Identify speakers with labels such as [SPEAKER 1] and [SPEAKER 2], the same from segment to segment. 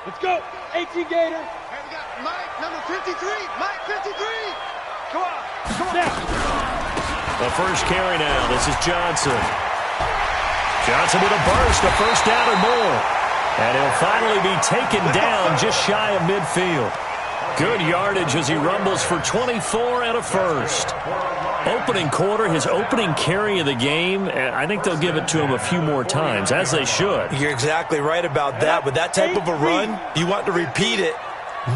[SPEAKER 1] Let's go. 18 Gator.
[SPEAKER 2] And we got Mike, number 53. Mike, 53. Come on. Come on.
[SPEAKER 1] Now.
[SPEAKER 3] The first carry now. This is Johnson. Johnson with a burst, a first down or more. And he'll finally be taken down just shy of midfield. Good yardage as he rumbles for 24 and a first. Opening quarter, his opening carry of the game, and I think they'll give it to him a few more times, as they should.
[SPEAKER 4] You're exactly right about that. With that type of a run, you want to repeat it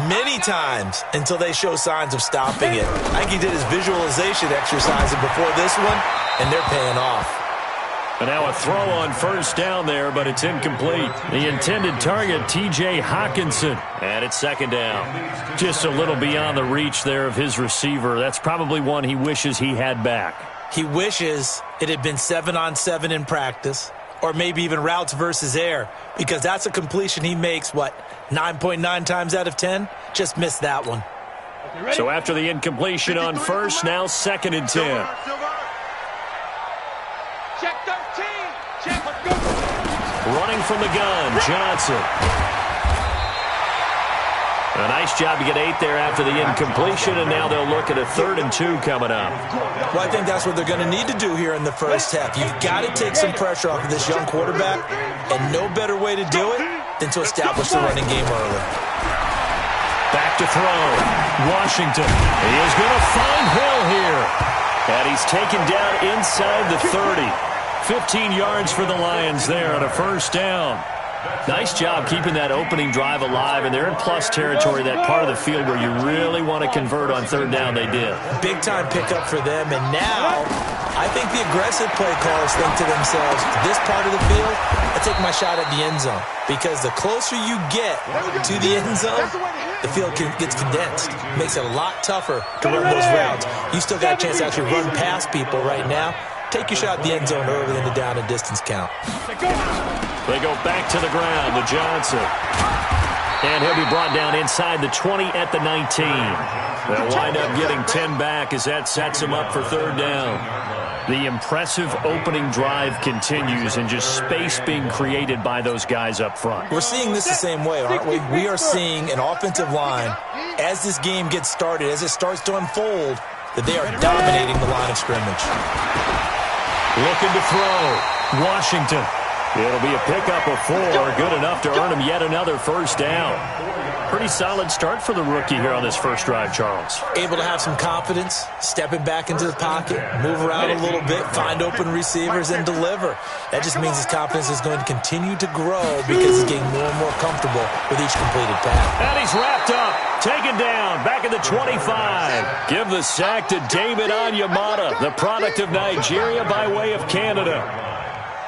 [SPEAKER 4] many times until they show signs of stopping it. I think he did his visualization exercises before this one, and they're paying off.
[SPEAKER 3] And now a throw on first down there, but it's incomplete. The intended target, T.J. Hawkinson. And it's second down. Just a little beyond the reach there of his receiver. That's probably one he wishes he had back.
[SPEAKER 4] He wishes it had been 7-on-7 in practice, or maybe even routes versus air, because that's a completion he makes, 9.9 times out of 10? Just missed that one.
[SPEAKER 3] So after the incompletion on first, now second and 10.
[SPEAKER 2] Check 13. Check. Let's go.
[SPEAKER 3] Running from the gun, Johnson. A nice job to get 8 there after the incompletion, and now they'll look at a 3rd and 2 coming up.
[SPEAKER 4] Well, I think that's what they're going to need to do here in the first half. You've got to take some pressure off of this young quarterback, and no better way to do it than to establish the running game early.
[SPEAKER 3] Back to throw. Washington. He is going to find Hill here. And he's taken down inside the 30. 15 yards for the Lions there on a first down. Nice job keeping that opening drive alive, and they're in plus territory, that part of the field where you really want to convert on third down. They did.
[SPEAKER 4] Big-time pickup for them, and now I think the aggressive play callers think to themselves, this part of the field, I take my shot at the end zone, because the closer you get to the end zone, the field gets condensed. Makes it a lot tougher to run those routes. You still got a chance to actually run past people right now. Take your shot at the end zone early in the down and distance count.
[SPEAKER 3] They go back to the ground to Johnson. And he'll be brought down inside the 20 at the 19. They'll wind up getting 10 back as that sets him up for third down. The impressive opening drive continues, and just space being created by those guys up front.
[SPEAKER 4] We're seeing this the same way, aren't we? We are seeing an offensive line, as this game gets started, as it starts to unfold, that they are dominating the line of scrimmage.
[SPEAKER 3] Looking to throw. Washington. It'll be a pickup of 4, good enough to earn him yet another first down. Pretty solid start for the rookie here on this first drive, Charles.
[SPEAKER 4] Able to have some confidence, stepping back into the pocket, move around a little bit, find open receivers, and deliver. That just means his confidence is going to continue to grow because he's getting more and more comfortable with each completed pass.
[SPEAKER 3] And he's wrapped up, taken down, back at the 25. Give the sack to David Onyemata, the product of Nigeria by way of Canada.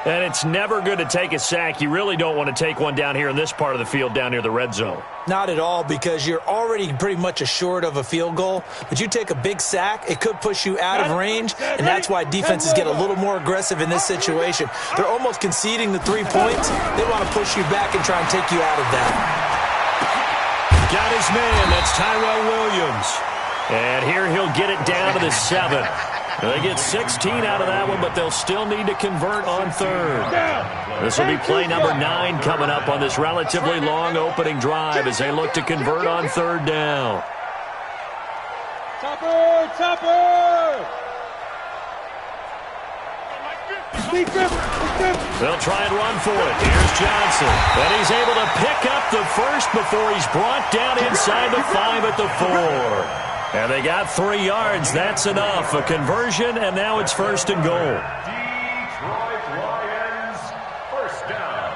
[SPEAKER 3] And it's never good to take a sack. You really don't want to take one down here in this part of the field down near the red zone.
[SPEAKER 4] Not at all, because you're already pretty much assured of a field goal. But you take a big sack, it could push you out of range, and that's why defenses get a little more aggressive in this situation. They're almost conceding the 3 points. They want to push you back and try and take you out of that.
[SPEAKER 3] Got his man. That's Tyrell Williams. And here he'll get it down to the 7. They get 16 out of that one, but they'll still need to convert on third. This will be play number 9 coming up on this relatively long opening drive as they look to convert on third down.
[SPEAKER 1] Topper! Topper!
[SPEAKER 3] They'll try and run for it. Here's Johnson. And he's able to pick up the first before he's brought down inside the 5 at the 4. And they got 3 yards. That's enough. A conversion, and now it's first and goal.
[SPEAKER 5] Detroit Lions, first down.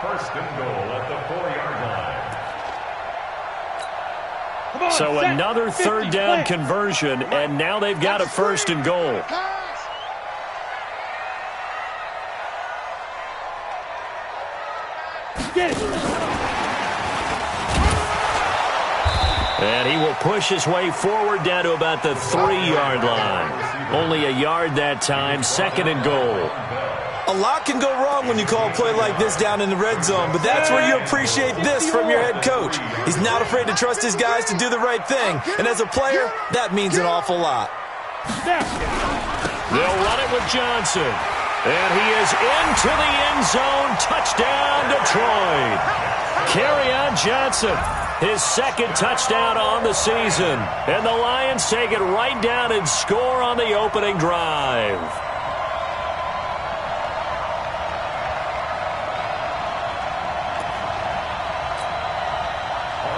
[SPEAKER 5] First and goal at the 4-yard line.
[SPEAKER 3] So another third down conversion, and now they've got a first and goal. And he will push his way forward down to about the 3-yard line. Only a yard that time, second and goal.
[SPEAKER 4] A lot can go wrong when you call a play like this down in the red zone, but that's where you appreciate this from your head coach. He's not afraid to trust his guys to do the right thing, and as a player, that means an awful lot.
[SPEAKER 3] They'll run it with Johnson. And he is goes into the end zone. Touchdown, Detroit. Kerryon Johnson, his second touchdown on the season. And the Lions take it right down and score on the opening drive.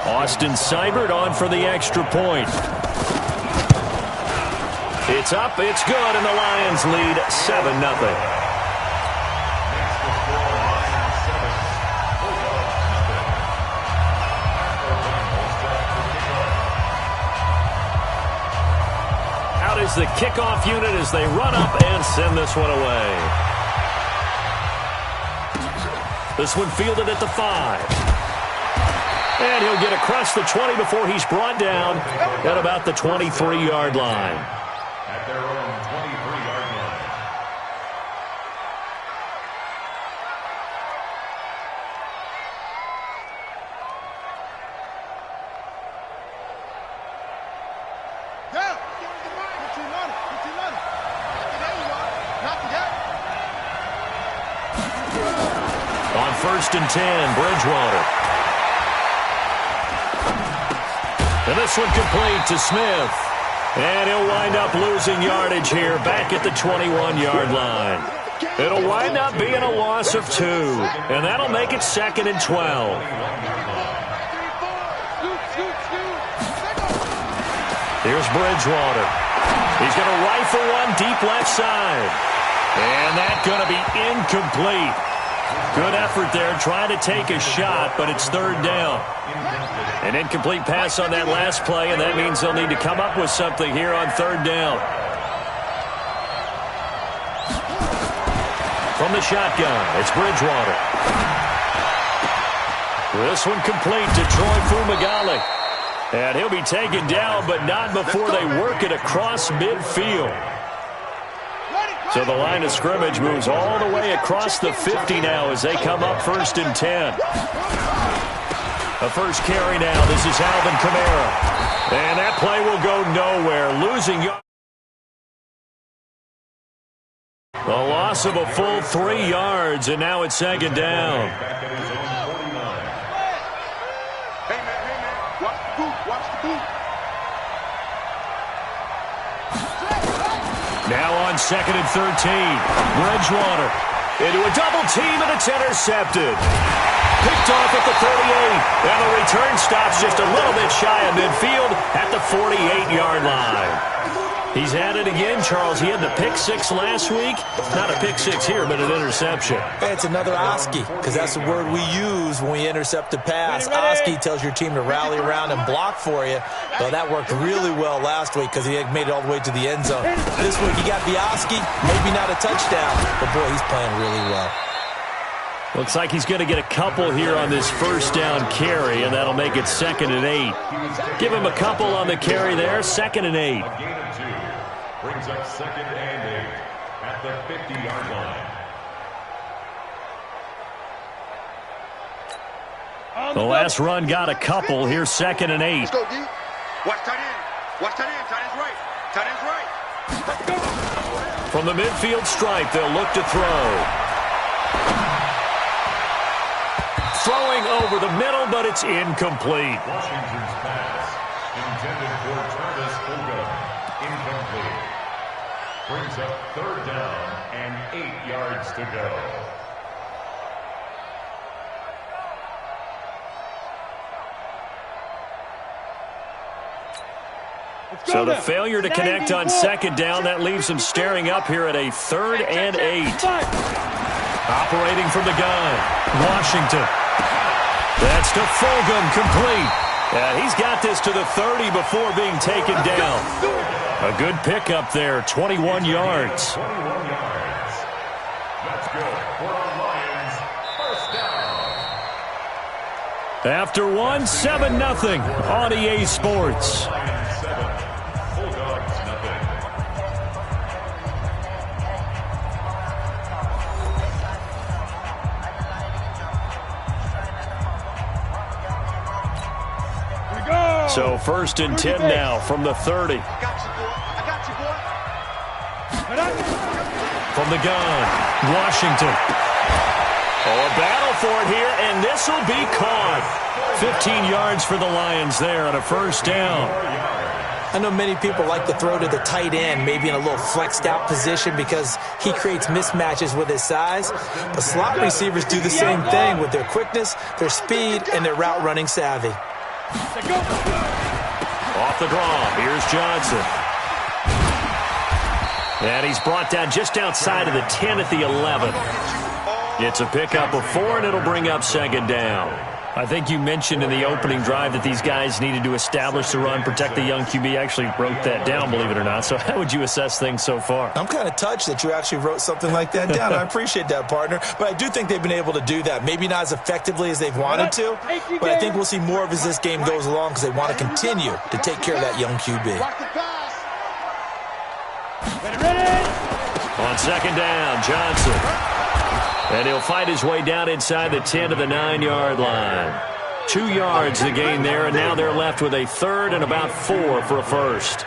[SPEAKER 3] Austin Seibert on for the extra point. It's up, it's good, and the Lions lead 7-0. Is the kickoff unit as they run up and send this one away. This one fielded at the 5. And he'll get across the 20 before he's brought down at about the 23-yard line.
[SPEAKER 5] At their own 23-yard line.
[SPEAKER 2] Yeah.
[SPEAKER 3] On 1st and 10, Bridgewater. And this one complete to Smith. And he'll wind up losing yardage here back at the 21-yard line. It'll wind up being a loss of 2. And that'll make it 2nd and 12. Here's Bridgewater. He's going to rifle one deep left side. And that's going to be incomplete. Good effort there, trying to take a shot, but it's 3rd down. An incomplete pass on that last play, and that means they'll need to come up with something here on 3rd down. From the shotgun, it's Bridgewater. This one complete to Troy Fumagalli. And he'll be taken down, but not before they work it across midfield. So the line of scrimmage moves all the way across the 50 now as they come up 1st and 10. A first carry now. This is Alvin Kamara. And that play will go nowhere. Losing yards. A loss of a full 3 yards, and now it's 2nd down.
[SPEAKER 2] Hey, man. Watch the boot. Watch the boot.
[SPEAKER 3] Now on 2nd and 13. Bridgewater into a double team, and it's intercepted. Picked off at the 38. And the return stops just a little bit shy of midfield at the 48-yard line. He's at it again, Charles. He had the pick 6 last week. Not a pick 6 here, but an interception.
[SPEAKER 4] It's another Oski, because that's the word we use when we intercept a pass. Oski tells your team to rally around and block for you. Well, that worked really well last week because he had made it all the way to the end zone. This week he got the Oski, maybe not a touchdown, but boy, he's playing really well.
[SPEAKER 3] Looks like he's going to get a couple here on this 1st down carry, and that'll make it 2nd and 8. Give him a couple on the carry there, 2nd and 8.
[SPEAKER 5] A gain of 2 brings up 2nd and 8 at the 50-yard line.
[SPEAKER 3] The last run got a couple. Here's 2nd and 8.
[SPEAKER 2] Let's go, D. Watch tight end. Watch tight end. Tight end's right. Tight end's right. Let's go.
[SPEAKER 3] From the midfield stripe, they'll look to throw. Throwing over the middle, but it's incomplete.
[SPEAKER 5] Washington's pass intended for Travis Fulgham. Incomplete. Brings up 3rd down and 8 yards to go.
[SPEAKER 3] So the failure to connect on 2nd down, that leaves them staring up here at a 3rd and 8. Operating from the gun, Washington. That's to Fulgham, complete. He's got this to the 30 before being taken down. A good pickup there, 21 yards.
[SPEAKER 5] 21 yards. That's good for the Lions. 1st down.
[SPEAKER 3] After 1, 7-0 on EA Sports.
[SPEAKER 5] Lions 7, Bulldogs nothing.
[SPEAKER 3] So 1st and 10 now from the 30.
[SPEAKER 2] I got you, boy.
[SPEAKER 3] From the gun. Washington. Oh, a battle for it here, and this will be caught. 15 yards for the Lions there on a first down.
[SPEAKER 4] I know many people like to throw to the tight end, maybe in a little flexed out position because he creates mismatches with his size. But slot receivers do the same thing with their quickness, their speed, and their route running savvy.
[SPEAKER 3] Off the draw, here's Johnson. And he's brought down just outside of the 10 at the 11. It's a pickup of 4, and it'll bring up second down. I think you mentioned in the opening drive that these guys needed to establish the run, protect the young QB. I actually wrote that down, believe it or not. So how would you assess things so far?
[SPEAKER 4] I'm kind of touched that you actually wrote something like that down. I appreciate that, partner. But I do think they've been able to do that. Maybe not as effectively as they've wanted to, but I think we'll see more of as this game goes along because they want to continue to take care of that young QB.
[SPEAKER 3] On second down, Johnson. And he'll fight his way down inside the 10 to the 9-yard line. 2 yards the gain there, and now they're left with a third and about 4 for a first.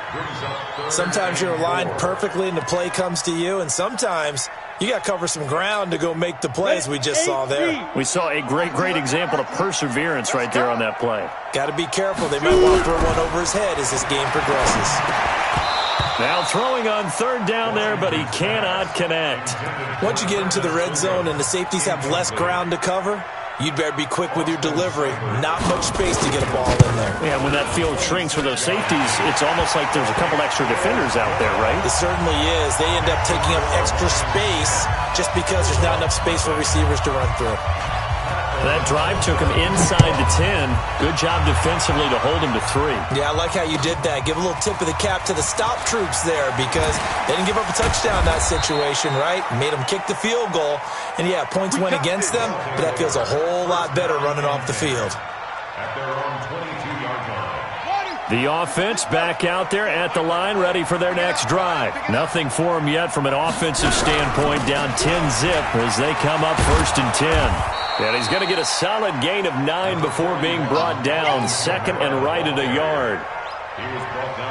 [SPEAKER 4] Sometimes you're aligned perfectly and the play comes to you, and sometimes you got to cover some ground to go make the plays we just saw there.
[SPEAKER 3] We saw a great example of perseverance right there on that play.
[SPEAKER 4] Got to be careful. They might want to throw one over his head as this game progresses.
[SPEAKER 3] Now throwing on third down there, but he cannot connect.
[SPEAKER 4] Once you get into the red zone and the safeties have less ground to cover, you'd better be quick with your delivery. Not much space to get a ball in there.
[SPEAKER 3] Yeah, when that field shrinks with those safeties, it's almost like there's a couple extra defenders out there, right?
[SPEAKER 4] It certainly is. They end up taking up extra space just because there's not enough space for receivers to run through.
[SPEAKER 3] That drive took him inside the 10. Good job defensively to hold him to 3.
[SPEAKER 4] Yeah, I like how you did that. Give a little tip of the cap to the stop troops there because they didn't give up a touchdown in that situation, right? Made them kick the field goal. And, yeah, points went against them, but that feels a whole lot better running off the field.
[SPEAKER 5] At their own 22-yard line.
[SPEAKER 3] The offense back out there at the line, ready for their next drive. Nothing for them yet from an offensive standpoint, down 10-zip as they come up first and 10. And he's going to get a solid gain of 9 before being brought down. Second and right at a yard.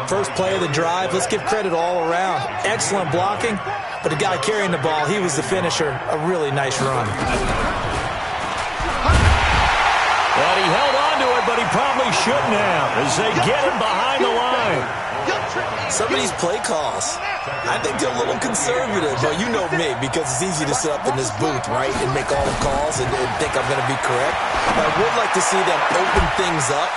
[SPEAKER 4] First play of the drive, let's give credit all around. Excellent blocking, but the guy carrying the ball, he was the finisher. A really nice run.
[SPEAKER 3] And he held on to it, but he probably shouldn't have as they get him behind the line.
[SPEAKER 4] Some of these play calls, I think they're a little conservative. But you know me, because it's easy to sit up in this booth, right, and make all the calls and think I'm going to be correct. But I would like to see them open things up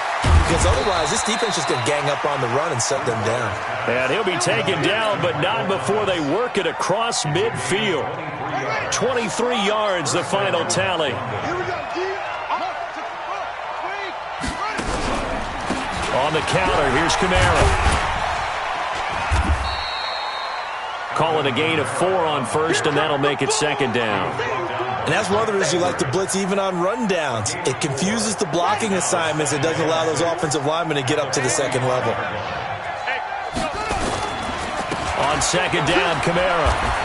[SPEAKER 4] because otherwise this defense is going to gang up on the run and shut them down.
[SPEAKER 3] And he'll be taken down, but not before they work it across midfield. 23 yards, the final tally. On the counter, here's Kamara. Call it a gain of 4 on first, and that'll make it second down.
[SPEAKER 4] And that's one of the reasons you like to blitz even on rundowns. It confuses the blocking assignments. It doesn't allow those offensive linemen to get up to the second level.
[SPEAKER 3] On second down, Kamara.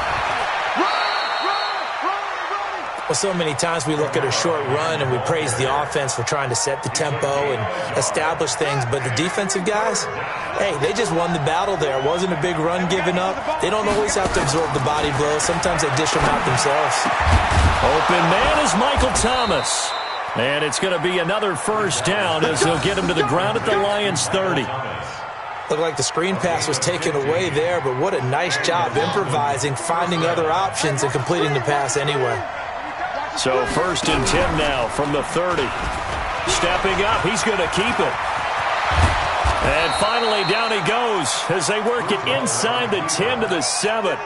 [SPEAKER 4] Well, so many times we look at a short run and we praise the offense for trying to set the tempo and establish things, but the defensive guys, hey, they just won the battle there. It wasn't a big run given up. They don't always have to absorb the body blows. Sometimes they dish them out themselves.
[SPEAKER 3] Open man is Michael Thomas. And it's going to be another first down as they'll get him to the ground at the Lions' 30.
[SPEAKER 4] Looked like the screen pass was taken away there, but what a nice job improvising, finding other options, and completing the pass anyway.
[SPEAKER 3] So first and 10 now from the 30. Stepping up, he's going to keep it. And finally down he goes as they work it inside the 10 to the 7.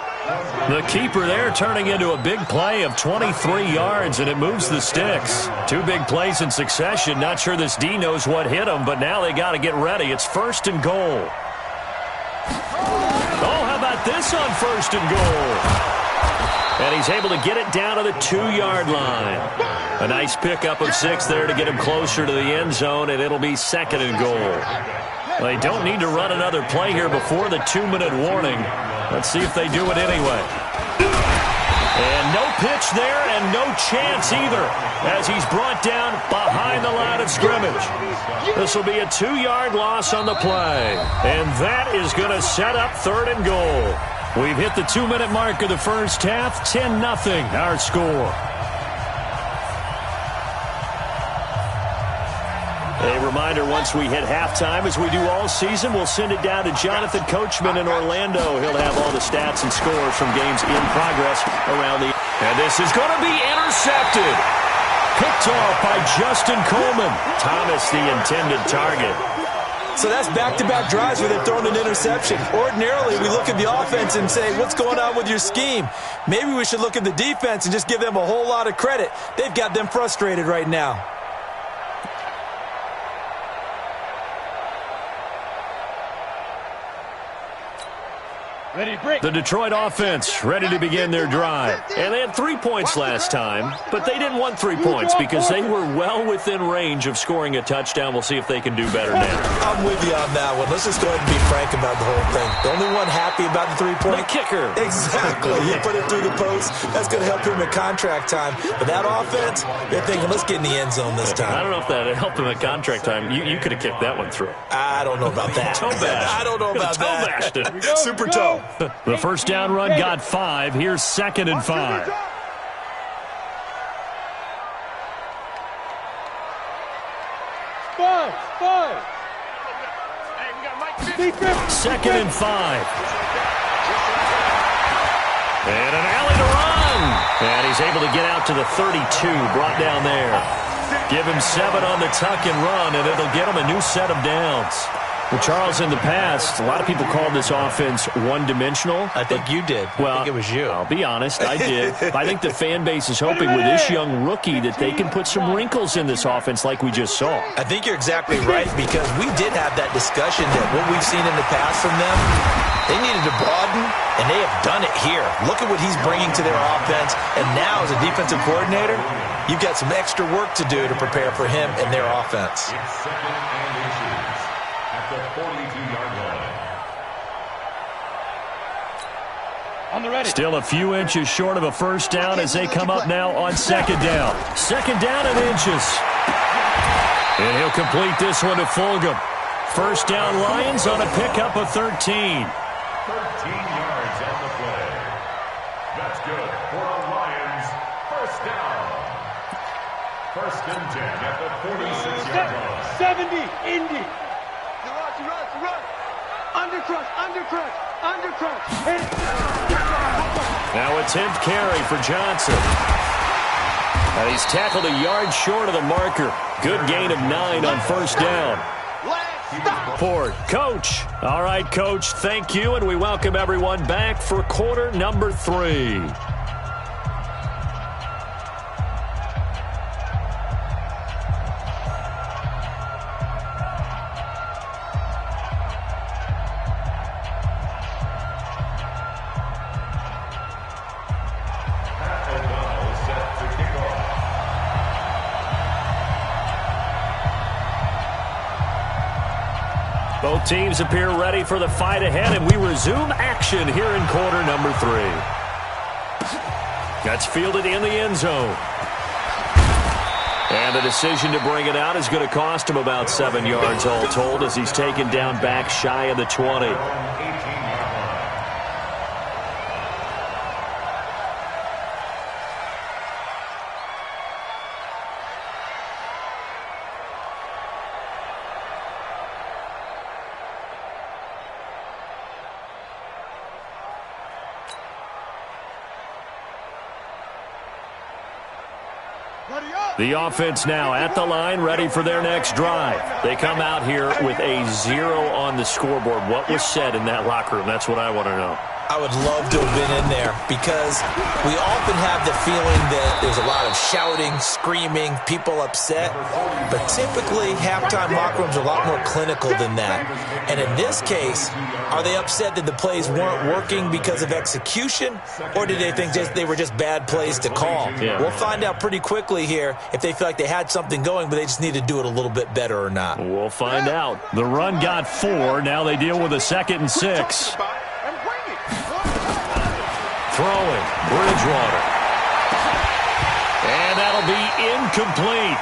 [SPEAKER 3] The keeper there turning into a big play of 23 yards, and it moves the sticks. 2 big plays in succession. Not sure this D knows what hit him, but now they got to get ready. It's first and goal. Oh, how about this on first and goal? And he's able to get it down to the 2-yard line. A nice pickup of 6 there to get him closer to the end zone, and it'll be second and goal. Well, they don't need to run another play here before the 2-minute warning. Let's see if they do it anyway. And no pitch there and no chance either as he's brought down behind the line of scrimmage. This will be a 2-yard loss on the play. And that is going to set up third and goal. We've hit the 2-minute mark of the first half. 10-0 our score. A reminder, once we hit halftime, as we do all season, we'll send it down to Jonathan Coachman in Orlando. He'll have all the stats and scores from games in progress around the... And this is going to be intercepted. Picked off by Justin Coleman. Thomas, the intended target.
[SPEAKER 4] So that's back-to-back drives where they're throwing an interception. Ordinarily, we look at the offense and say, what's going on with your scheme? Maybe we should look at the defense and just give them a whole lot of credit. They've got them frustrated right now.
[SPEAKER 3] The Detroit offense ready to begin their drive. And they had 3 points last time, but they didn't want 3 points because they were well within range of scoring a touchdown. We'll see if they can do better now.
[SPEAKER 4] I'm with you on that one. Let's just go ahead and be frank about the whole thing. The only one happy about the 3-point?
[SPEAKER 3] The kicker.
[SPEAKER 4] Exactly. You put it through the post. That's going to help him in contract time. But that offense, they're thinking, let's get in the end zone this time.
[SPEAKER 3] I don't know if that helped him at contract time. You could have kicked that one through.
[SPEAKER 4] I don't know about that.
[SPEAKER 3] Toe bash.
[SPEAKER 4] I don't know about that.
[SPEAKER 3] Toe bashed it.
[SPEAKER 4] Super toe.
[SPEAKER 3] The first down run got 5. Here's 2nd and 5. Second and 5. And an alley to run. And he's able to get out to the 32, brought down there. Give him 7 on the tuck and run, and it'll get him a new set of downs. Well, Charles, in the past, a lot of people called this offense one-dimensional.
[SPEAKER 4] I think you did.
[SPEAKER 3] Well,
[SPEAKER 4] I think it was you.
[SPEAKER 3] I'll be honest, I did. I think the fan base is hoping with this young rookie that they can put some wrinkles in this offense like we just saw.
[SPEAKER 4] I think you're exactly right, because we did have that discussion that what we've seen in the past from them, they needed to broaden, and they have done it here. Look at what he's bringing to their offense, and now as a defensive coordinator, you've got some extra work to do to prepare for him and their offense.
[SPEAKER 5] It's 2nd and inches at the 42-yard line.
[SPEAKER 1] On the ready.
[SPEAKER 3] Still a few inches short of a first down as they come up now on 2nd down. 2nd down and inches. And he'll complete this one to Fulgham. First down Lions on a pickup of 13.
[SPEAKER 5] 13 yards on the play. That's good for a Lions first down. 1st and 10 at the 46-yard line.
[SPEAKER 1] 70, Indy.
[SPEAKER 2] Run. Undercrush.
[SPEAKER 3] Now a 10th carry for Johnson. And he's tackled a yard short of the marker. Good gain of 9 on first down. For Coach. All right, Coach, thank you, and we welcome everyone back for quarter number 3. Both teams appear ready for the fight ahead, and we resume action here in quarter number 3. That's fielded in the end zone. And the decision to bring it out is going to cost him about 7 yards all told as he's taken down back shy of the 20. The offense now at the line, ready for their next drive. They come out here with a 0 on the scoreboard. What was said in that locker room? That's what I want to know.
[SPEAKER 4] I would love to have been in there, because we often have the feeling that there's a lot of shouting, screaming, people upset. But typically, halftime locker rooms are a lot more clinical than that. And in this case, are they upset that the plays weren't working because of execution, or did they think they were just bad plays to call?
[SPEAKER 3] Yeah.
[SPEAKER 4] We'll find out pretty quickly here if they feel like they had something going, but they just need to do it a little bit better or not.
[SPEAKER 3] We'll find out. The run got 4. Now they deal with a 2nd and 6. Throwing, Bridgewater. And that'll be incomplete.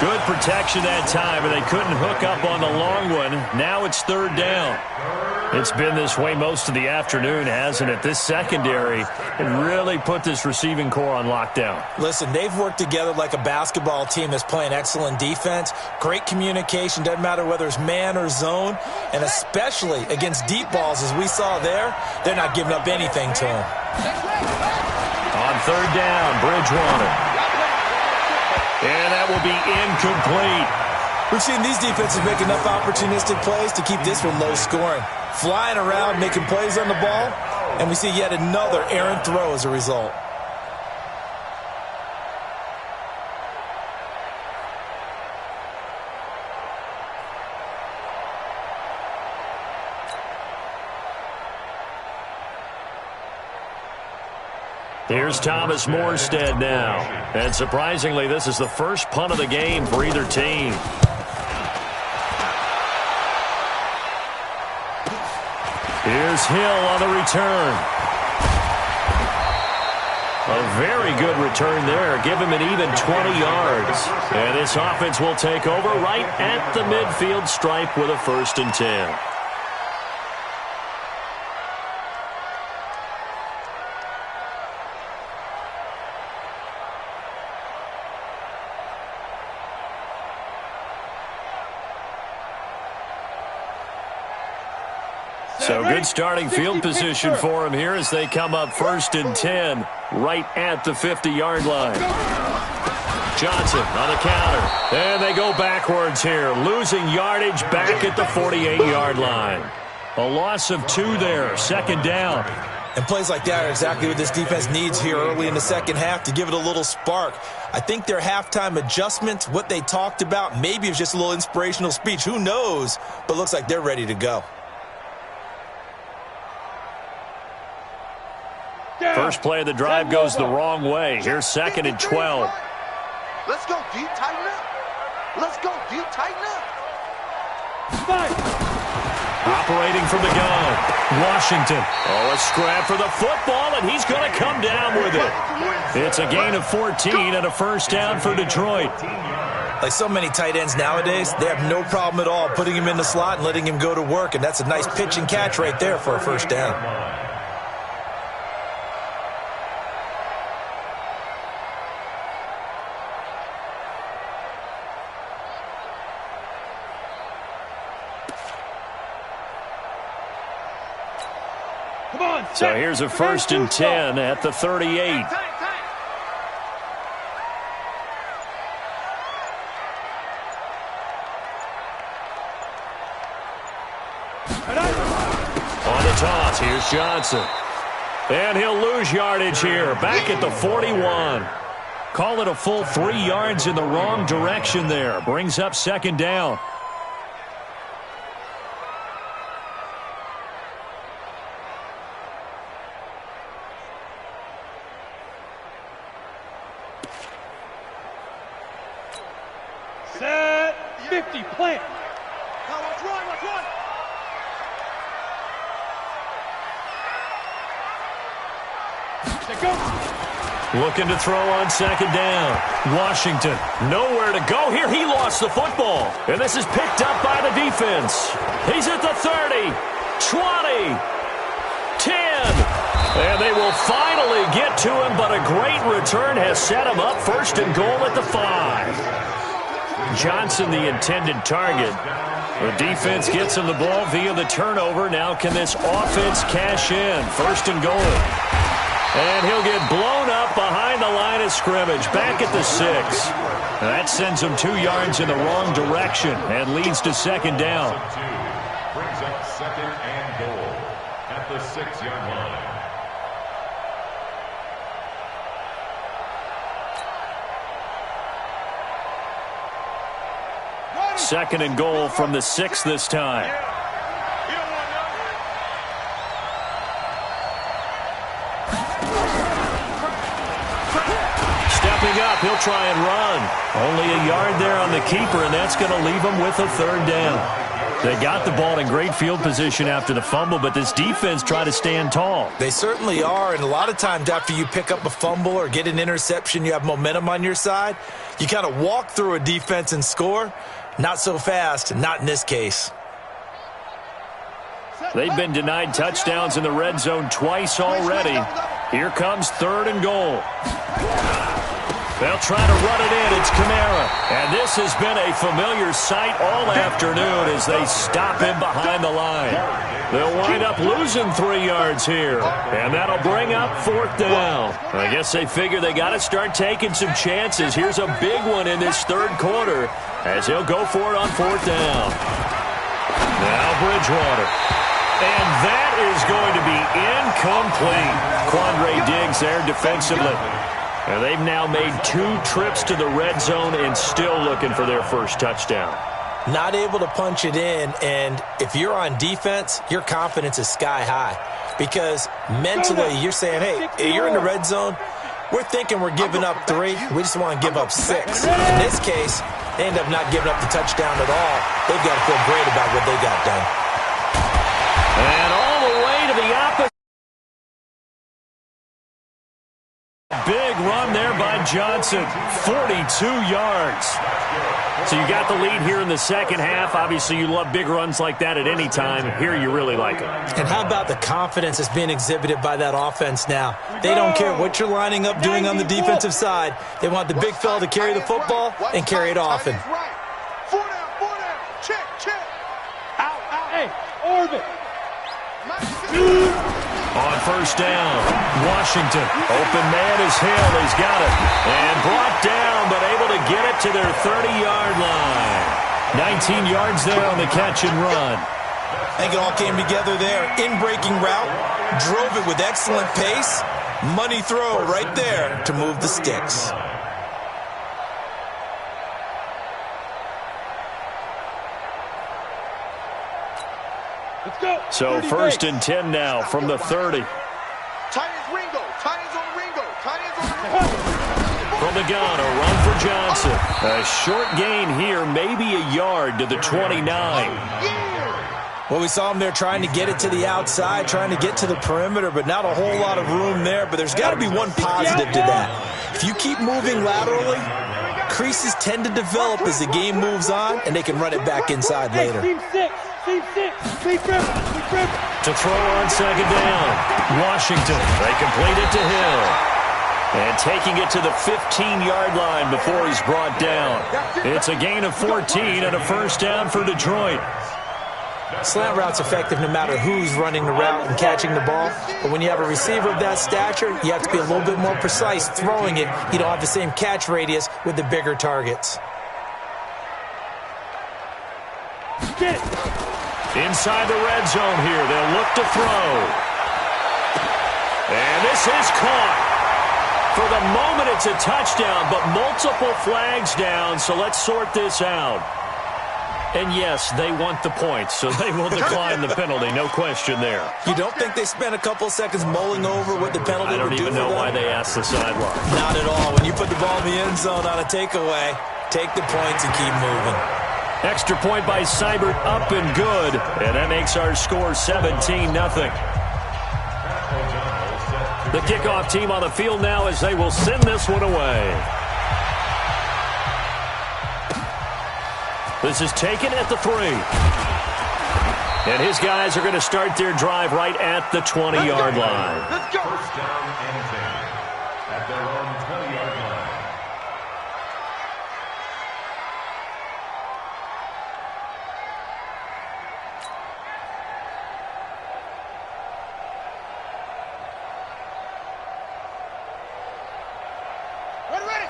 [SPEAKER 3] Good protection that time, and they couldn't hook up on the long one. Now it's third down. It's been this way most of the afternoon, hasn't it? This secondary, it really put this receiving core on lockdown.
[SPEAKER 4] Listen, they've worked together like a basketball team that's playing excellent defense. Great communication, doesn't matter whether it's man or zone. And especially against deep balls, as we saw there, they're not giving up anything to them.
[SPEAKER 3] On third down, Bridgewater. And that will be incomplete.
[SPEAKER 4] We've seen these defenses make enough opportunistic plays to keep this one low scoring. Flying around, making plays on the ball, and we see yet another errant throw as a result.
[SPEAKER 3] Here's Thomas Morstead now. And surprisingly, this is the first punt of the game for either team. Here's Hill on the return. A very good return there. Give him an even 20 yards. And this offense will take over right at the midfield stripe with a 1st and 10. So good starting field position for him here as they come up 1st and 10 right at the 50-yard line. Johnson on the counter. And they go backwards here, losing yardage back at the 48-yard line. A loss of 2 there, 2nd down.
[SPEAKER 4] And plays like that are exactly what this defense needs here early in the second half to give it a little spark. I think their halftime adjustment, what they talked about, maybe it was just a little inspirational speech. Who knows? But looks like they're ready to go.
[SPEAKER 3] First play of the drive goes the wrong way. Here's 2nd and 12.
[SPEAKER 2] Let's go deep, tighten up. Let's go deep, tighten up.
[SPEAKER 3] Operating from the gun, Washington. Oh, a scrap for the football, and he's going to come down with it. It's a gain of 14 and a 1st down for Detroit.
[SPEAKER 4] Like so many tight ends nowadays, they have no problem at all putting him in the slot and letting him go to work, and that's a nice pitch and catch right there for a 1st down.
[SPEAKER 3] So here's a 1st and 10 at the 38. On the toss, here's Johnson. And he'll lose yardage here, back at the 41. Call it a full 3 yards in the wrong direction there. Brings up 2nd down.
[SPEAKER 1] Set 50, plant.
[SPEAKER 2] Now let's run, let's run.
[SPEAKER 1] They go.
[SPEAKER 3] Looking to throw on 2nd down. Washington, nowhere to go here. He lost the football. And this is picked up by the defense. He's at the 30, 20, 10. And they will finally get to him, but a great return has set him up 1st and goal at the 5. Johnson, the intended target. The defense gets him the ball via the turnover. Now can this offense cash in? 1st and goal. And he'll get blown up behind the line of scrimmage, back at the 6. That sends him 2 yards in the wrong direction and leads to 2nd down.
[SPEAKER 5] Brings up 2nd and goal at the 6-yard line.
[SPEAKER 3] 2nd and goal from the 6 this time. Stepping up, he'll try and run. Only a yard there on the keeper, and that's going to leave him with a 3rd down. They got the ball in great field position after the fumble, but this defense tried to stand tall.
[SPEAKER 4] They certainly are, and a lot of times after you pick up a fumble or get an interception, you have momentum on your side. You kind of walk through a defense and score. Not so fast, not in this case.
[SPEAKER 3] They've been denied touchdowns in the red zone twice already. Here comes 3rd and goal. They'll try to run it in. It's Kamara. And this has been a familiar sight all afternoon as they stop him behind the line. They'll wind up losing 3 yards here. And that'll bring up 4th down. I guess they figure they got to start taking some chances. Here's a big one in this 3rd quarter as he'll go for it on 4th down. Now Bridgewater. And that is going to be incomplete. Quandre Diggs there defensively. And they've now made 2 trips to the red zone and still looking for their first touchdown.
[SPEAKER 4] Not able to punch it in, and if you're on defense, your confidence is sky high. Because mentally, you're saying, hey, you're in the red zone. We're thinking we're giving up 3. We just want to give up 6. In this case, they end up not giving up the touchdown at all. They've got to feel great about what they got done.
[SPEAKER 3] And all the way to the opposite. Big run there by Johnson. 42 yards. So you got the lead here in the second half. Obviously, you love big runs like that at any time. Here, you really like them.
[SPEAKER 4] And how about the confidence that's being exhibited by that offense now? They don't care what you're lining up doing on the defensive side. They want the big fella to carry the football and carry it often.
[SPEAKER 2] 4 down. Check. Out.
[SPEAKER 1] Hey, orbit.
[SPEAKER 3] On first down, Washington. Open man is Hill. He's got it. And brought down, but able to get it to their 30-yard line. 19 yards there on the catch and run.
[SPEAKER 4] I think it all came together there. In-breaking route, drove it with excellent pace. Money throw right there to move the sticks.
[SPEAKER 1] Let's go.
[SPEAKER 3] So first and 10 now from the 30.
[SPEAKER 2] Tight ends Ringo.
[SPEAKER 3] From the gun, a run for Johnson. A short gain here, maybe a yard to the 29.
[SPEAKER 4] Well, we saw him there trying to get it to the outside, trying to get to the perimeter, but not a whole lot of room there. But there's got to be one positive to that. If you keep moving laterally, creases tend to develop as the game moves on, and they can run it back inside later.
[SPEAKER 1] Team 6.
[SPEAKER 3] To throw on second down, Washington. They complete it to Hill. And taking it to the 15-yard line before he's brought down. It's a gain of 14 and a first down for Detroit.
[SPEAKER 4] Slant route's effective no matter who's running the route and catching the ball. But when you have a receiver of that stature, you have to be a little bit more precise throwing it. You don't have the same catch radius with the bigger targets.
[SPEAKER 1] Get it.
[SPEAKER 3] Inside the red zone here, they'll look to throw. And this is caught. For the moment, it's a touchdown, but multiple flags down, so let's sort this out. And yes, they want the points, so they will decline the penalty, no question there.
[SPEAKER 4] You don't think they spent a couple of seconds mulling over what the penalty would do for them?
[SPEAKER 3] I don't even know why they asked the sideline.
[SPEAKER 4] Not at all. When you put the ball in the end zone on a takeaway, take the points and keep moving.
[SPEAKER 3] Extra point by Seibert, up and good, and that makes our score 17-0. The kickoff team on the field now as they will send this one away. This is taken at the 3. And his guys are going to start their drive right at the 20-yard line.
[SPEAKER 2] Let's go.
[SPEAKER 5] First down and 10 at their own 20-yard line.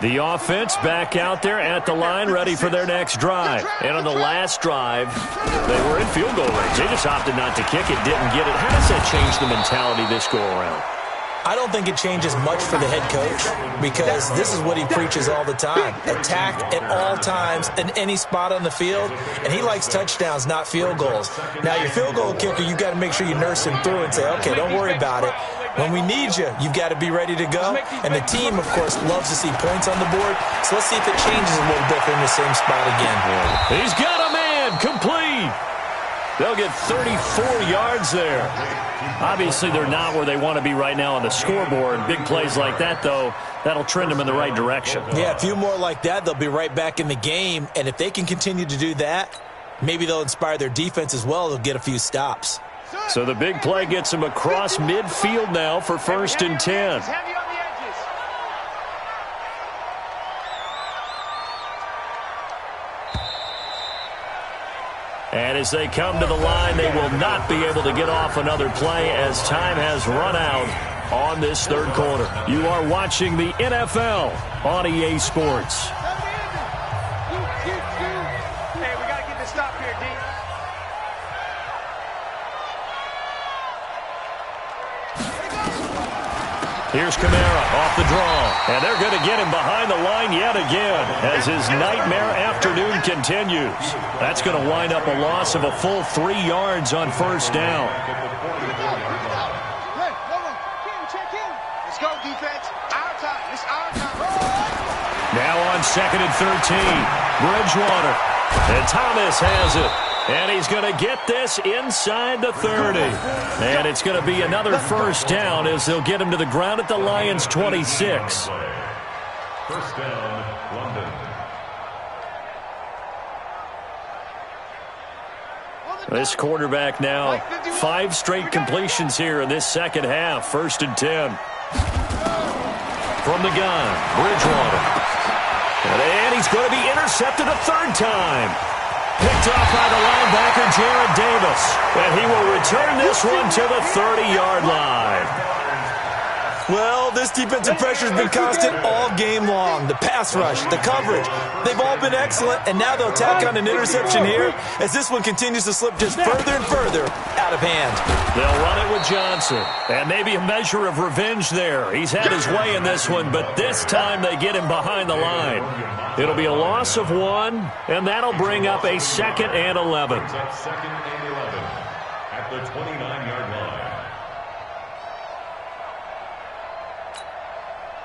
[SPEAKER 3] The offense back out there at the line, ready for their next drive. And on the last drive, they were in field goal range. They just opted not to kick it, didn't get it. How does that change the mentality this go-around?
[SPEAKER 4] I don't think it changes much for the head coach because this is what he preaches all the time. Attack at all times in any spot on the field, and he likes touchdowns, not field goals. Now, your field goal kicker, you've got to make sure you nurse him through and say, okay, don't worry about it. When we need you, you've got to be ready to go. And the team, of course, loves to see points on the board. So let's see if it changes a little bit in the same spot again.
[SPEAKER 3] He's got a man complete. They'll get 34 yards there. Obviously, they're not where they want to be right now on the scoreboard. Big plays like that, though, that'll trend them in the right direction.
[SPEAKER 4] Yeah, a few more like that, they'll be right back in the game. And if they can continue to do that, maybe they'll inspire their defense as well. They'll get a few stops.
[SPEAKER 3] So the big play gets them across midfield now for 1st and 10.
[SPEAKER 2] Heavy on the edges.
[SPEAKER 3] And as they come to the line, they will not be able to get off another play as time has run out on this third quarter. You are watching the NFL on EA Sports.
[SPEAKER 2] Hey, we got to get this stop here, D.
[SPEAKER 3] Here's Kamara off the draw. And they're going to get him behind the line yet again as his nightmare afternoon continues. That's going to wind up a loss of a full 3 yards on 1st down.
[SPEAKER 2] Hey, check in. Let's go, defense. Our time. It's our time.
[SPEAKER 3] Now on 2nd and 13. Bridgewater. And Thomas has it. And he's going to get this inside the 30. And it's going to be another 1st down as they'll get him to the ground at the Lions' 26.
[SPEAKER 5] 1st down, London.
[SPEAKER 3] This quarterback now 5 straight completions here in this second half. 1st and 10. From the gun, Bridgewater. And he's going to be intercepted a 3rd time. Picked off by the linebacker, Jared Davis. And he will return this one to the 30-yard line.
[SPEAKER 4] Well, this defensive pressure has been constant all game long. The pass rush, the coverage, they've all been excellent, and now they'll tack on an interception here as this one continues to slip just further and further out of hand.
[SPEAKER 3] They'll run it with Johnson, and maybe a measure of revenge there. He's had his way in this one, but this time they get him behind the line. It'll be a loss of 1, and that'll bring up a 2nd and 11.
[SPEAKER 5] It's up 2nd and 11 at the 29-yard line.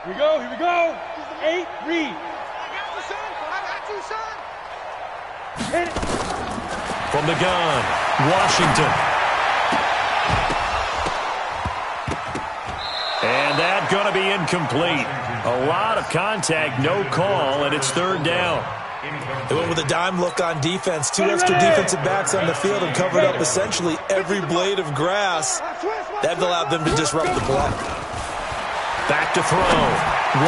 [SPEAKER 1] Here we go, here we go. 8, read.
[SPEAKER 2] I got you, son. I got you, son.
[SPEAKER 1] Hit it.
[SPEAKER 3] From the gun, Washington. And that's going to be incomplete. A lot of contact, no call, and it's 3rd down.
[SPEAKER 4] They went with a dime look on defense. 2 extra defensive backs on the field and covered up essentially every blade of grass. That allowed them to disrupt the play.
[SPEAKER 3] Back to throw.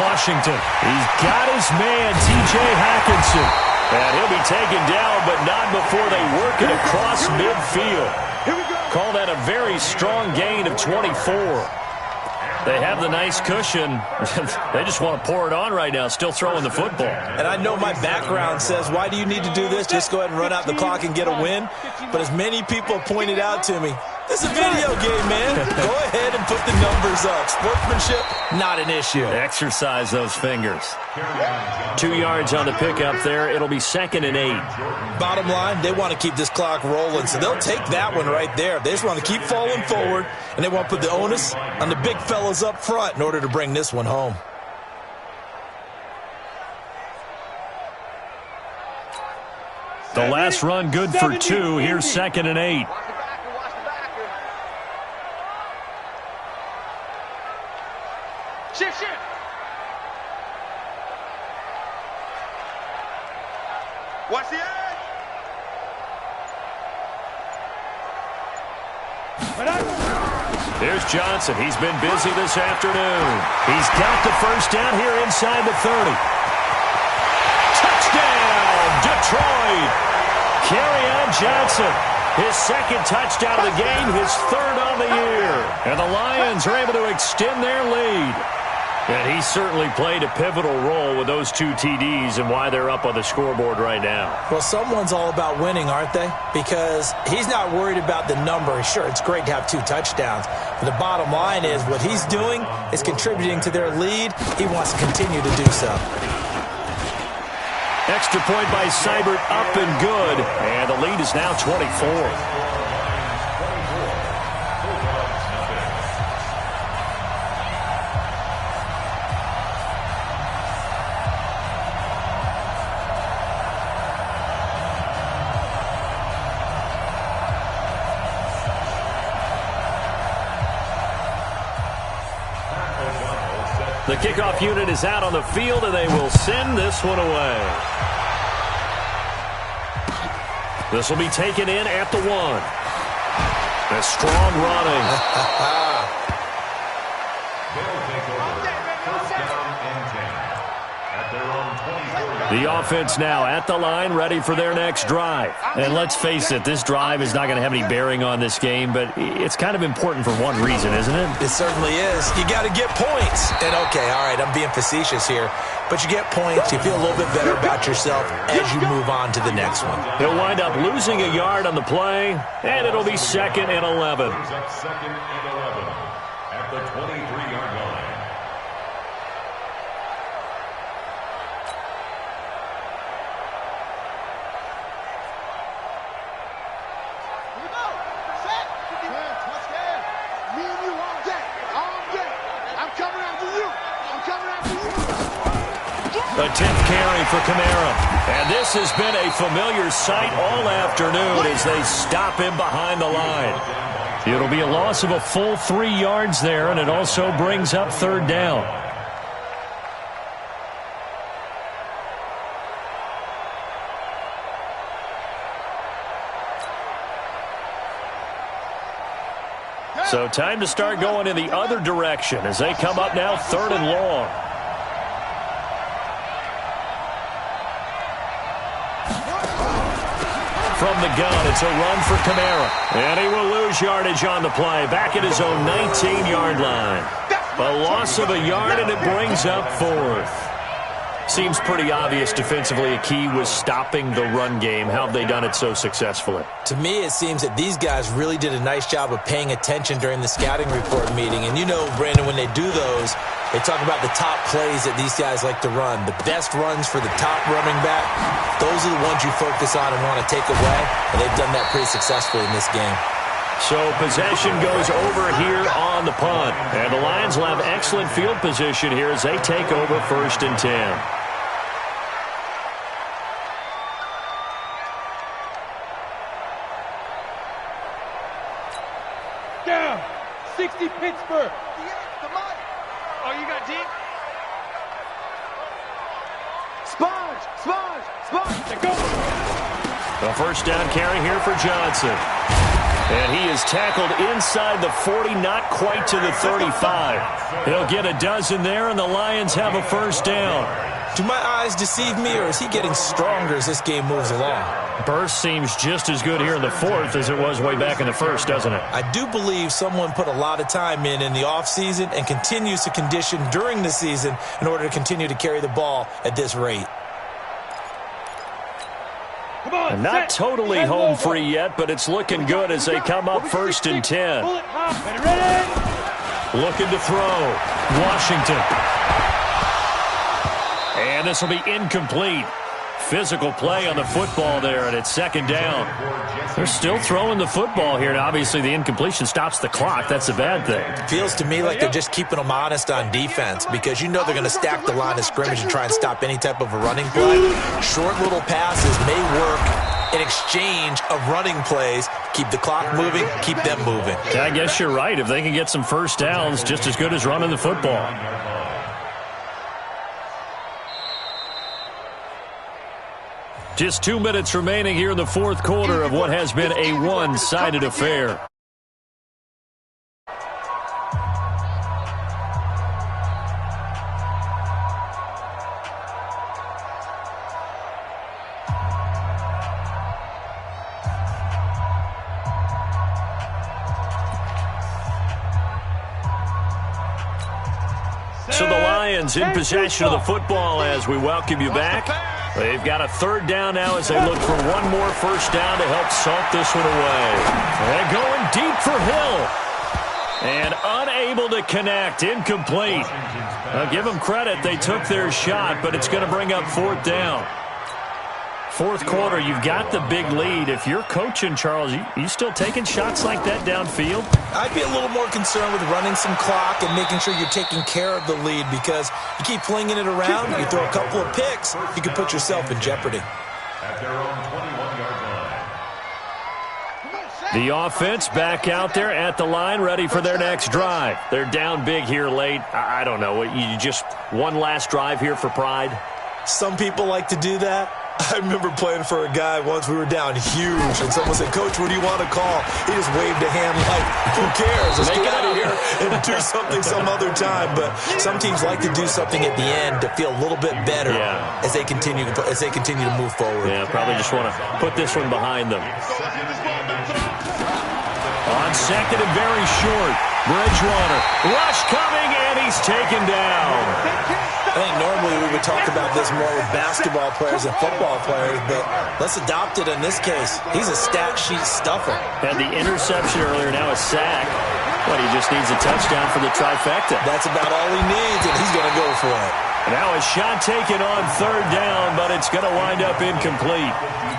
[SPEAKER 3] Washington. He's got his man, T.J. Hawkinson. And he'll be taken down, but not before they work it across midfield. Call that a very strong gain of 24. They have the nice cushion. They just want to pour it on right now, still throwing the football.
[SPEAKER 4] And I know my background says, why do you need to do this? Just go ahead and run out the clock and get a win. But as many people pointed out to me, this is a video game, man. Go ahead and put the numbers up. Sportsmanship, not an issue.
[SPEAKER 3] Exercise those fingers. 2 yards on the pickup there. It'll be 2nd and 8.
[SPEAKER 4] Bottom line, they want to keep this clock rolling, so they'll take that one right there. They just want to keep falling forward, and they want to put the onus on the big fellas up front in order to bring this one home.
[SPEAKER 3] The last run good for 2. Here's 2nd and 8.
[SPEAKER 2] Shift. Watch the edge.
[SPEAKER 3] Here's Johnson. He's been busy this afternoon. He's got the 1st down here inside the 30. Touchdown, Detroit. Kerryon Johnson. His 2nd touchdown of the game, his 3rd on the year. And the Lions are able to extend their lead. And he certainly played a pivotal role with those 2 TDs and why they're up on the scoreboard right now.
[SPEAKER 4] Well, someone's all about winning, aren't they? Because he's not worried about the number. Sure, it's great to have 2 touchdowns. But the bottom line is what he's doing is contributing to their lead. He wants to continue to do so.
[SPEAKER 3] Extra point by Seibert, up and good. And the lead is now 24. The kickoff unit is out on the field, and they will send this one away. This will be taken in at the 1. A strong running.
[SPEAKER 5] They'll take over. First down and 10. At their own 24.
[SPEAKER 3] The offense now at the line, ready for their next drive. And let's face it, this drive is not going to have any bearing on this game, but it's kind of important for one reason, isn't it?
[SPEAKER 4] It certainly is. You got to get points. And okay, all right, I'm being facetious here, but you get points, you feel a little bit better about yourself as you move on to the next one.
[SPEAKER 3] He'll wind up losing a yard on the play, and it'll be 2nd and 11.
[SPEAKER 5] Brings up 2nd and 11 at the 23-yard line.
[SPEAKER 3] The 10th carry for Kamara. And this has been a familiar sight all afternoon as they stop him behind the line. It'll be a loss of a full 3 yards there, and it also brings up 3rd down. So time to start going in the other direction as they come up now 3rd and long. From the gun, it's a run for Kamara. And he will lose yardage on the play, back at his own 19-yard line. A loss of a yard, and it brings up 4th. Seems pretty obvious defensively a key was stopping the run game. How have they done it so successfully?
[SPEAKER 4] To me, it seems that these guys really did a nice job of paying attention during the scouting report meeting. And you know, Brandon, when they do those, they talk about the top plays that these guys like to run. The best runs for the top running back, those are the ones you focus on and want to take away. And they've done that pretty successfully in this game.
[SPEAKER 3] So possession goes over here on the punt. And the Lions will have excellent field position here as they take over 1st and 10.
[SPEAKER 1] Down. 60 Pittsburgh.
[SPEAKER 2] Oh, you got deep? Sponge.
[SPEAKER 1] Let go.
[SPEAKER 3] A 1st down carry here for Johnson. And he is tackled inside the 40, not quite to the 35. He'll get a dozen there, and the Lions have a 1st down.
[SPEAKER 4] Do my eyes deceive me, or is he getting stronger as this game moves along?
[SPEAKER 3] Burst seems just as good here in the 4th as it was way back in the 1st, doesn't it?
[SPEAKER 4] I do believe someone put a lot of time in the offseason and continues to condition during the season in order to continue to carry the ball at this rate.
[SPEAKER 1] Come on,
[SPEAKER 3] Not totally home free yet, but it's looking good as they come up 1st and 10.
[SPEAKER 1] Ready?
[SPEAKER 3] Looking to throw. Washington. And this will be incomplete. Physical play on the football there, and it's 2nd down. They're still throwing the football here, and obviously the incompletion stops the clock. That's a bad thing.
[SPEAKER 4] Feels to me like they're just keeping them honest on defense because you know they're going to stack the line of scrimmage and try and stop any type of a running play. Short little passes may work in exchange of running plays. Keep the clock moving, keep them moving.
[SPEAKER 3] Yeah, I guess you're right. If they can get some 1st downs, just as good as running the football. Just 2 minutes remaining here in the 4th quarter of what has been a one-sided affair. So the Lions in possession of the football as we welcome you back. They've got a 3rd down now as they look for one more 1st down to help salt this one away. They're going deep for Hill. And unable to connect. Incomplete. I'll give them credit. They took their shot, but it's going to bring up 4th down. 4th quarter, you've got the big lead. If you're coaching, Charles, you still taking shots like that downfield?
[SPEAKER 4] I'd be a little more concerned with running some clock and making sure you're taking care of the lead because you keep flinging it around, you throw a couple of picks, you could put yourself in jeopardy.
[SPEAKER 5] At their own 21-yard line.
[SPEAKER 3] The offense back out there at the line, ready for their next drive. They're down big here late. I don't know. You just one last drive here for pride?
[SPEAKER 4] Some people like to do that. I remember playing for a guy once. We were down huge, and someone said, "Coach, what do you want to call?" He just waved a hand like, "Who cares? Let's get out of here and do something some other time." But some teams like to do something at the end to feel a little bit better as they continue to move forward.
[SPEAKER 3] Yeah, probably just want to put this one behind them. On second and very short, Bridgewater. Rush coming, and he's taken down.
[SPEAKER 4] I think normally we would talk about this more with basketball players than football players, but let's adopt it in this case. He's a stat sheet stuffer.
[SPEAKER 3] Had the interception earlier, now a sack. But he just needs a touchdown for the trifecta.
[SPEAKER 4] That's about all he needs, and he's going to go for it.
[SPEAKER 3] Now a shot taken on third down, but it's going to wind up incomplete.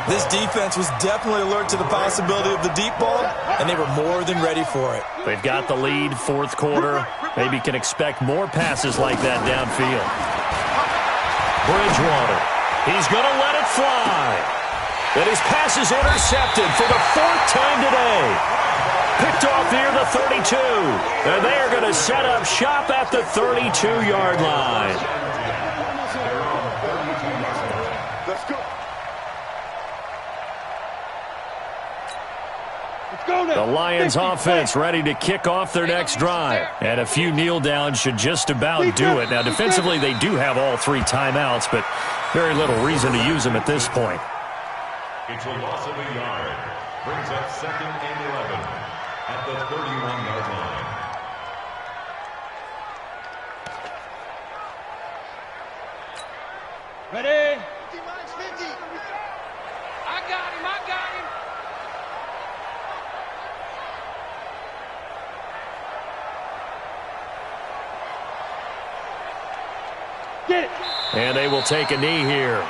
[SPEAKER 4] This defense was definitely alert to the possibility of the deep ball, and they were more than ready for it.
[SPEAKER 3] They've got the lead, fourth quarter. Maybe can expect more passes like that downfield. Bridgewater. He's going to let it fly. And his pass is intercepted for the fourth time today. Picked off near the 32. And they are going to set up shop at the 32-yard line.
[SPEAKER 2] Let's go.
[SPEAKER 3] The Lions offense ready to kick off their next drive. And a few kneel downs should just about do it. Now, defensively, they do have all three timeouts, but very little reason to use them at this point.
[SPEAKER 5] It's a loss of a yard. Brings up 2nd and 11 at the 31-yard line.
[SPEAKER 1] Ready?
[SPEAKER 2] 50.
[SPEAKER 1] I got him. Get it.
[SPEAKER 3] And they will take a knee here.
[SPEAKER 5] The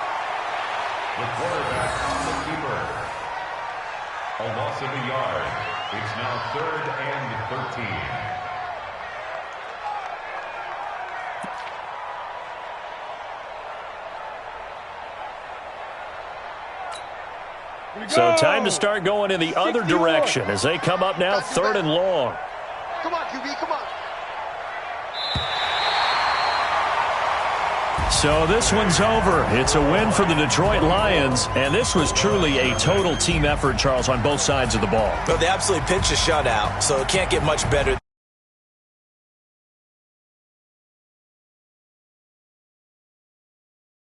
[SPEAKER 5] quarterback on the keeper. A loss of a yard. It's now 3rd and 13.
[SPEAKER 3] So time to start going in the other direction as they come up now 3rd and long.
[SPEAKER 2] Come on, QB, come on.
[SPEAKER 3] So this one's over. It's a win for the Detroit Lions, and this was truly a total team effort, Charles, on both sides of the ball.
[SPEAKER 4] But they absolutely pitched a shutout, so it can't get much better.